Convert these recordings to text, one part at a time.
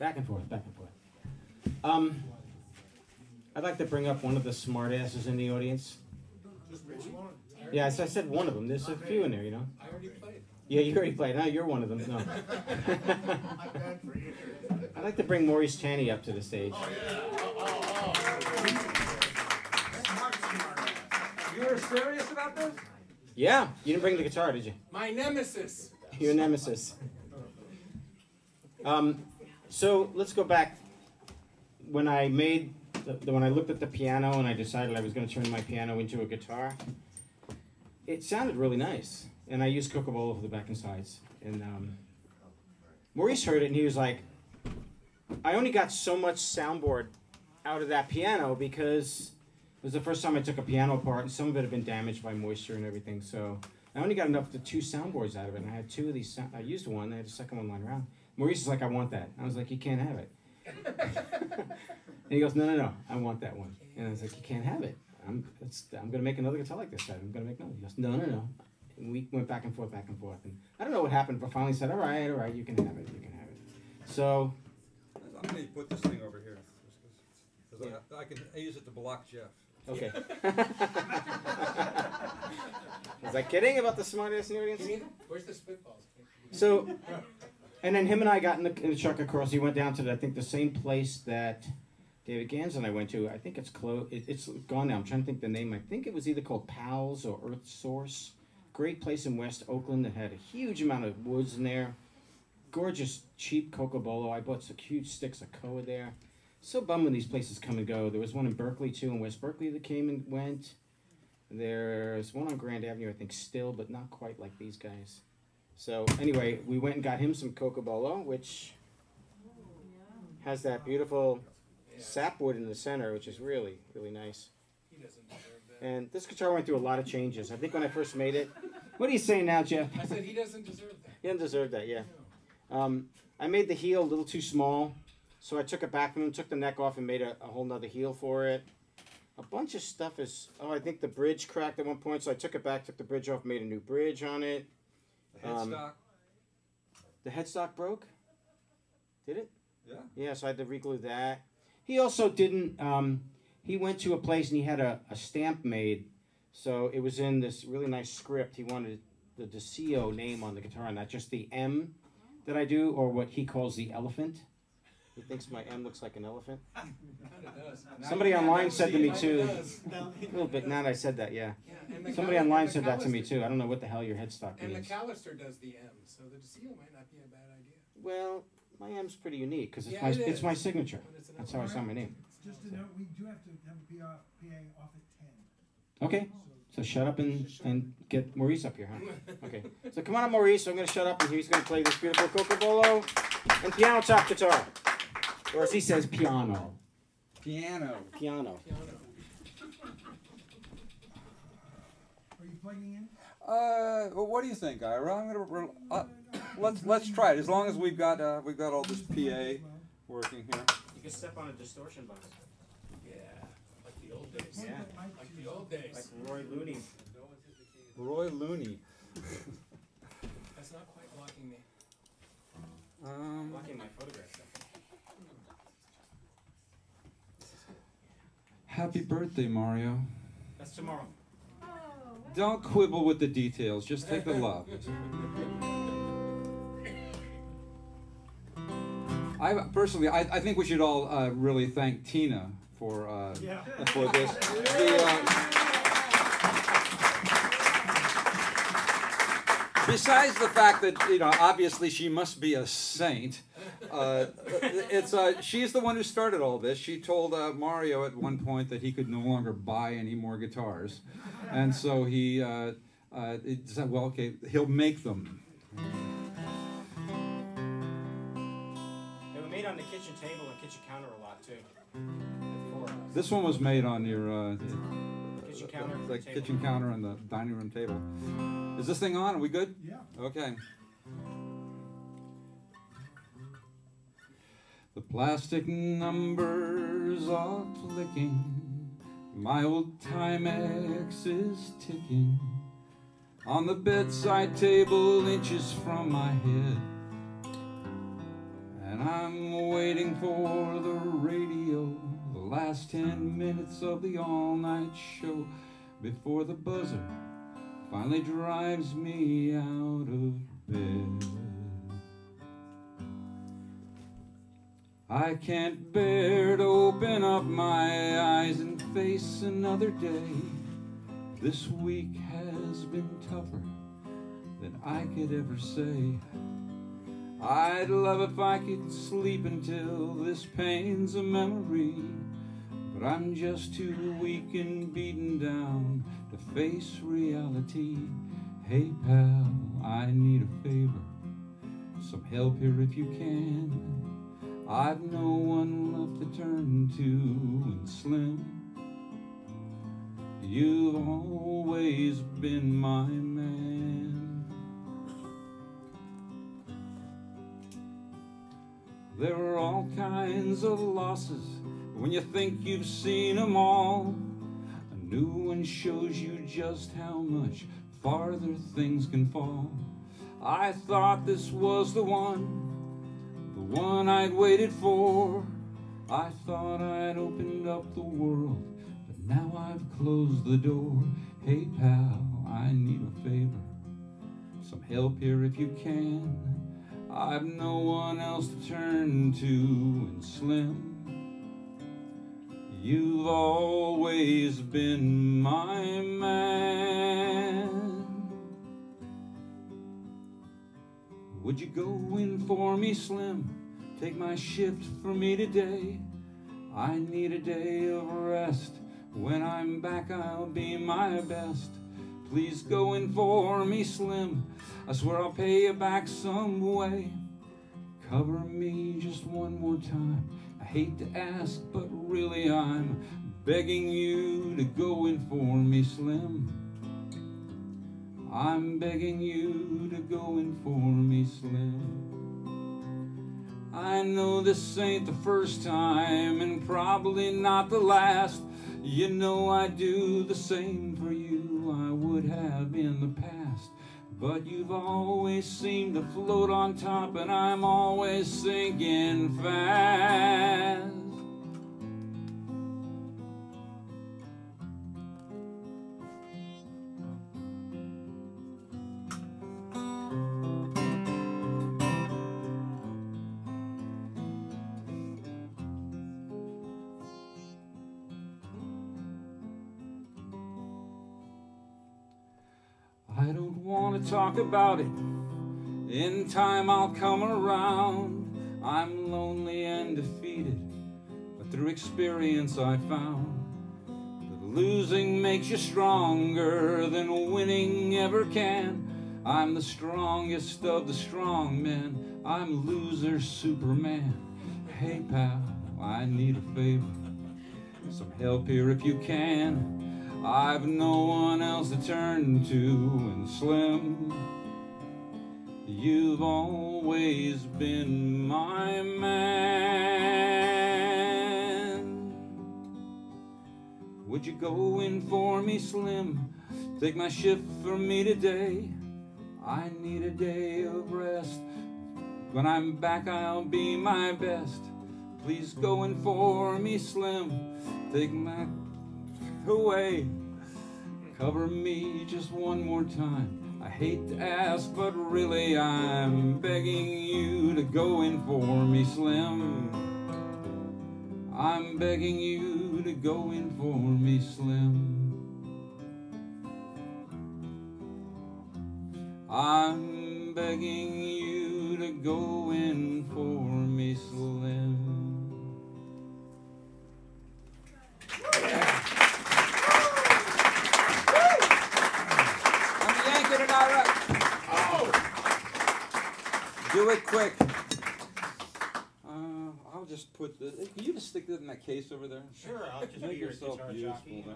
Back and forth, back and forth. I'd like to bring up one of the smartasses in the audience. Just which one? Yeah, I said one of them. There's a few in there, you know. I already played. Yeah, you already played. No, you're one of them. No. I'd like to bring Maurice Tani up to the stage. Oh, yeah. You were serious about this? Yeah, you didn't bring the guitar, did you? My nemesis. Your nemesis. So let's go back. When I made, when I looked at the piano and I decided I was going to turn my piano into a guitar, it sounded really nice. And I used Cocobolo for the back and sides. And Maurice heard it and he was like, I only got so much soundboard out of that piano because it was the first time I took a piano apart and some of it had been damaged by moisture and everything. So I only got enough to 2 soundboards out of it. And I had 2 of these. I used one. I had a second one lying around. Maurice is like, I want that. I was like, you can't have it. And he goes, no, I want that one. And I was like, you can't have it. I'm going to make another guitar like this. I'm going to make another. He goes, no. And we went back and forth. And I don't know what happened, but finally said, all right, you can have it. So I'm going to put this thing over here. Because I use it to block Jeff. Okay. Was I kidding about the smartass in the audience? Where's the spitballs? So, and then him and I got in the truck across. He went down to, I think, the same place that David Gans and I went to. I think it's closed. It's gone now. I'm trying to think the name. I think it was either called Pals or Earth Source. Great place in West Oakland that had a huge amount of woods in there. Gorgeous, cheap Cocobolo. I bought some huge sticks of Koa there. So bummed when these places come and go. There was one in Berkeley, too, in West Berkeley that came and went. There's one on Grand Avenue, I think, still, but not quite like these guys. So anyway, we went and got him some Cocobolo, which has that beautiful sapwood in the center, which is really, really nice. He doesn't deserve that. And this guitar went through a lot of changes. I think when I first made it... What are you saying now, Jeff? I said he doesn't deserve that. He doesn't deserve that, yeah. I made the heel a little too small. So I took it back from him, took the neck off, and made a whole nother heel for it. A bunch of stuff is... Oh, I think the bridge cracked at one point, so I took it back, took the bridge off, made a new bridge on it. The headstock? The headstock broke? Did it? Yeah. Yeah, so I had to re-glue that. He also didn't... he went to a place and he had a stamp made. So it was in this really nice script. He wanted the DeSio name on the guitar, not just the M that I do, or what he calls the elephant. He thinks my M looks like an elephant. Kind of does. Somebody online said to me too. A A little bit. Now that I said that, yeah. And Somebody online said that to me too. I don't know what the hell your headstock And means. McAllister does the M, so the DeSio might not be a bad idea. Well, my M's pretty unique because it's Yeah, my it my is. signature. But it's an That's how I sign my name. Just to note, we do have to have a PA off at 10. Okay. So shut up and get Maurice up here, huh? Okay. So come on up, Maurice. I'm going to shut up and he's going to play this beautiful Cocobolo and piano top guitar. Or as he says, piano. Piano. Piano. Are you plugging in? Well, what do you think, Ira? I'm gonna let's try it. As long as we've got all this PA working here. You can step on a distortion box. Yeah, like the old days. Yeah. Like the old days. Like Roy Looney. Roy Looney. That's not quite blocking me. Blocking my photograph. Happy birthday, Mario. That's tomorrow. Don't quibble with the details. Just take the love. I think we should all really thank Tina for this. Besides the fact that obviously she must be a saint. She's the one who started all this. She told Mario at one point that he could no longer buy any more guitars, and so he said, "Well, okay, he'll make them." They were made on the kitchen table and kitchen counter a lot too. This one was made on your Kitchen counter. the kitchen counter and the dining room table. Is this thing on? Are we good? Yeah. Okay. The plastic numbers are clicking. My old Timex is ticking. On the bedside table, inches from my head. And I'm waiting waiting for the radio, the last 10 minutes of the all-night show, before the buzzer finally drives me out of bed. I can't bear to open up my eyes and face another day. This week has been tougher than I could ever say. I'd love if I could sleep until this pain's a memory, but I'm just too weak and beaten down to face reality. Hey pal, I need a favor, some help here if you can. I've no one left to turn to, and Slim, you've always been my man. There are all kinds of losses when you think you've seen them all. A new one shows you just how much farther things can fall. I thought this was the one I'd waited for. I thought I'd opened up the world, but now I've closed the door. Hey pal, I need a favor, some help here if you can. I've no one else to turn to, and Slim, you've always been my man. Would you go in for me, Slim? Take my shift for me today. I need a day of rest. When I'm back, I'll be my best. Please go in for me, Slim. I swear I'll pay you back some way. Cover me just one more time. I hate to ask, but really I'm begging you to go in for me, Slim. I'm begging you to go in for me, Slim. I know this ain't the first time, and probably not the last. You know I do the same for you I would have in the past. But you've always seemed to float on top, and I'm always sinking fast. I don't want to talk about it. In time I'll come around. I'm lonely and defeated, but through experience I found that losing makes you stronger than winning ever can. I'm the strongest of the strong men. I'm loser Superman. Hey pal, I need a favor, some help here if you can. I've no one else to turn to, and Slim, you've always been my man. Would you go in for me, Slim? Take my shift for me today. I need a day of rest. When I'm back, I'll be my best. Please go in for me, Slim. Take my away. Cover me just one more time. I hate to ask, but really I'm begging you to go in for me, Slim. I'm begging you to go in for me, Slim. I'm begging you to go in for me, Slim. Do it quick. I'll just put the. Can you just stick that in that case over there? Sure, I'll just Make be your yourself guitar useful jockey. then.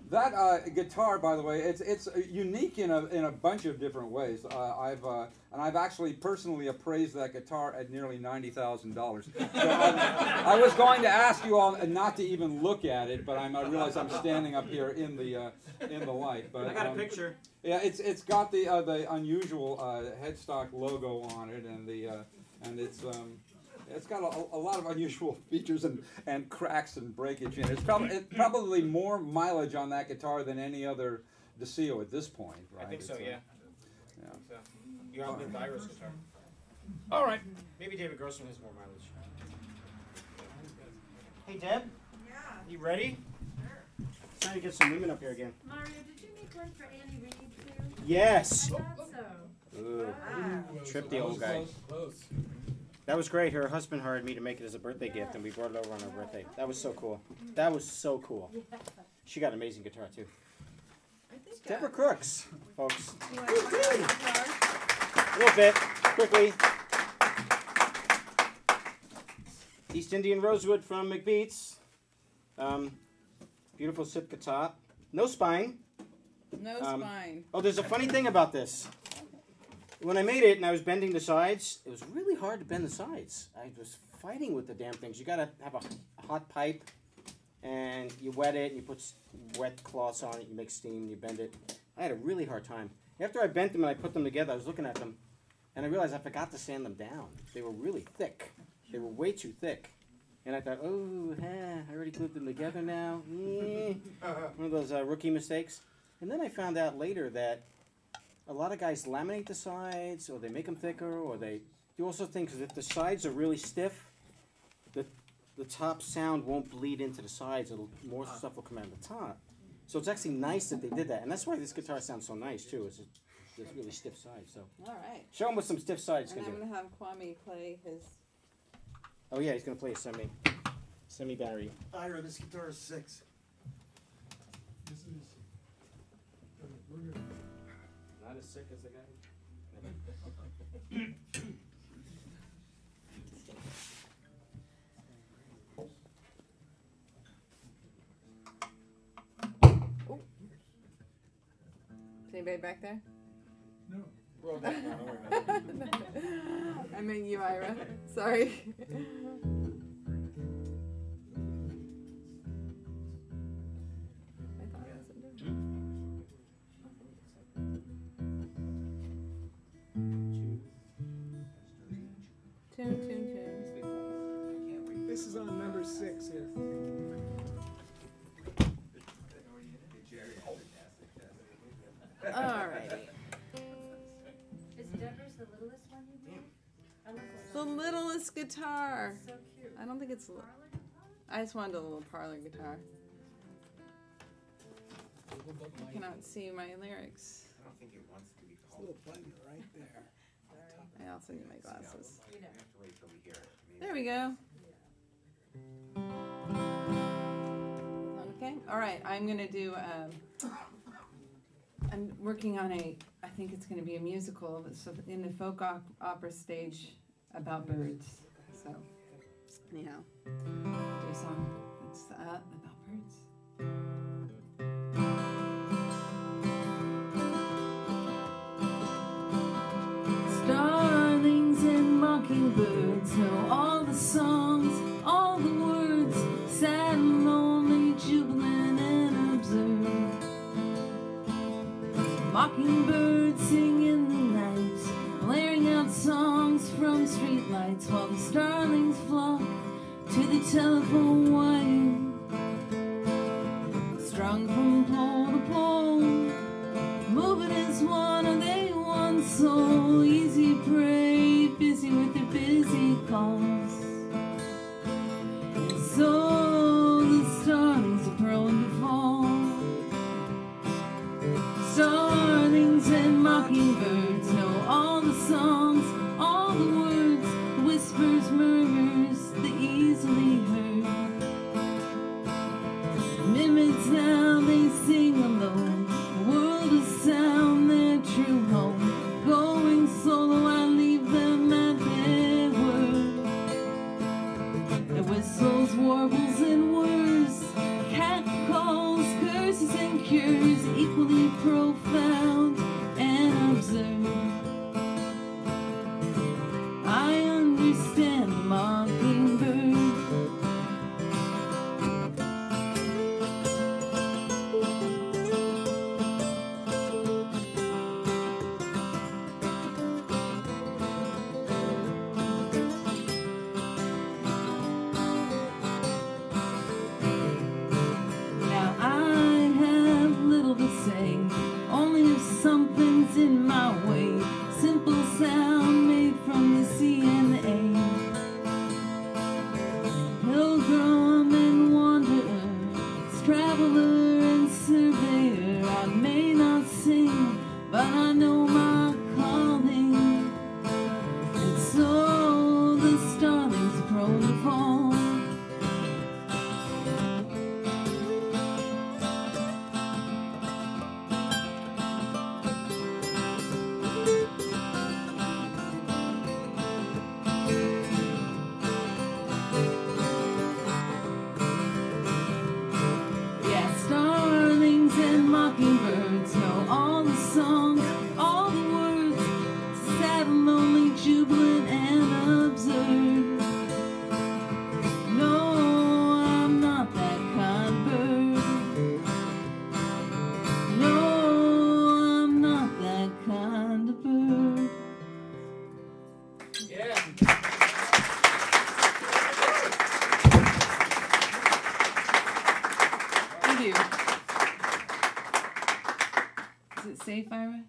That guitar, by the way, it's unique in a bunch of different ways. I've actually personally appraised that guitar at nearly $90,000. So I was going to ask you all not to even look at it, but I realize I'm standing up here in the light. But I got a picture. Yeah, it's got the unusual headstock logo on it, and It's got a lot of unusual features and cracks and breakage in it. It's probably more mileage on that guitar than any other DeSio at this point, right? I think so, yeah. Yeah. So, you got the Diora's guitar. All right. Maybe David Grossman has more mileage. Hey, Deb? Yeah. You ready? Sure. It's time to get some women up here again. Mario, did you make one for Annie Reed too? Yes! I thought so. Ooh. Wow. Trip the old guy. Close. That was great. Her husband hired me to make it as a birthday gift, and we brought it over on her birthday. That was so cool. That was so cool. Yeah. She got an amazing guitar, too. I think Deborah Crooks, folks. you want to talk about the guitar? A little bit, quickly. East Indian Rosewood from McBeats. Beautiful Sitka top. No spine. No spine. Oh, there's a funny thing about this. When I made it and I was bending the sides, it was really hard to bend the sides. I was fighting with the damn things. You gotta have a hot pipe, and you wet it, and you put wet cloths on it, you make steam, you bend it. I had a really hard time. After I bent them and I put them together, I was looking at them, and I realized I forgot to sand them down. They were really thick. They were way too thick. And I thought, oh, I already glued them together now. One of those rookie mistakes. And then I found out later that a lot of guys laminate the sides, or they make them thicker, or they do also things, because if the sides are really stiff, the top sound won't bleed into the sides. More stuff will come out of the top. So it's actually nice that they did that. And that's why this guitar sounds so nice, too. It's really stiff sides. So All right. show them what some stiff sides And can I'm do. going to have Kwame play his. Oh, yeah, he's going to play a semi-Barry. Ira, this guitar is 6. This is, we're gonna, Not as sick as the guy. Is anybody back there? no. We're all back now, don't worry about it. I meant you, Ira. Sorry. I thought it was a Tune. This is on number 6 here. Alrighty. Is Deborah's the littlest one you made? I love The littlest guitar. So cute. I don't think it's. Parlor? I just wanted a little parlor guitar. I cannot see my lyrics. I don't think it wants to be This called. little button right there. I also need my glasses. You know. We have to wait till we hear it. There we go. Okay. All right. I'm gonna do. I'm working on I think it's gonna be a musical. So in the folk opera stage about birds. So anyhow, I'll do a song that's about birds. Starlings and mockingbirds know all the songs, all the words, sad and lonely, jubilant and absurd. Mockingbirds sing in the night, blaring out songs from streetlights, while the starlings flock to the telephone wire, strung from pole to pole, moving as one, are they one soul, easy prey, busy with their busy calls. And so the starlings are prone to fall. Starlings and mockingbirds know all the songs, all the words, whispers, murmurs, the easily heard. Mimics now, they sing alone, the world of sound, their true home. Going solo, I leave them at their word. Their whistles, warbles, and whirs, cat calls, curses, and cures, equally profound and absurd. I understand the mockingbird. safe, Ira?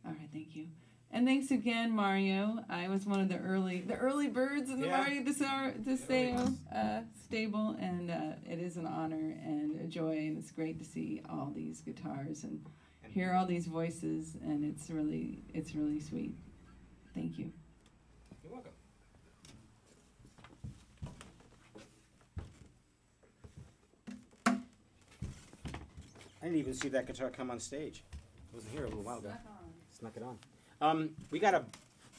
All right, thank you. And thanks again, Mario. I was one of the early birds in the Mario DeSio stable, and it is an honor and a joy, and it's great to see all these guitars and hear all these voices, and it's really sweet. Thank you. You're welcome. I didn't even see that guitar come on stage. It wasn't here a little while ago. Snuck it on. We got to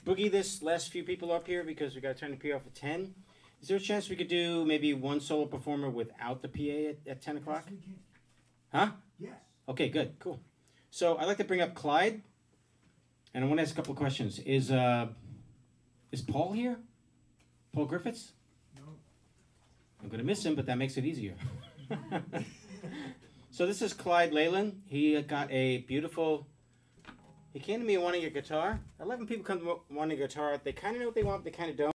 boogie this last few people up here because we got to turn the PA off at 10. Is there a chance we could do maybe one solo performer without the PA at 10 o'clock? Yes, we can. Huh? Yes. Okay, good, cool. So I'd like to bring up Clyde, and I want to ask a couple of questions. Is Paul here? Paul Griffiths? No. I'm going to miss him, but that makes it easier. So this is Clyde Leyland. He got a beautiful... He came to me wanting a guitar. 11 people come to wanting a guitar. They kind of know what they want, they kind of don't.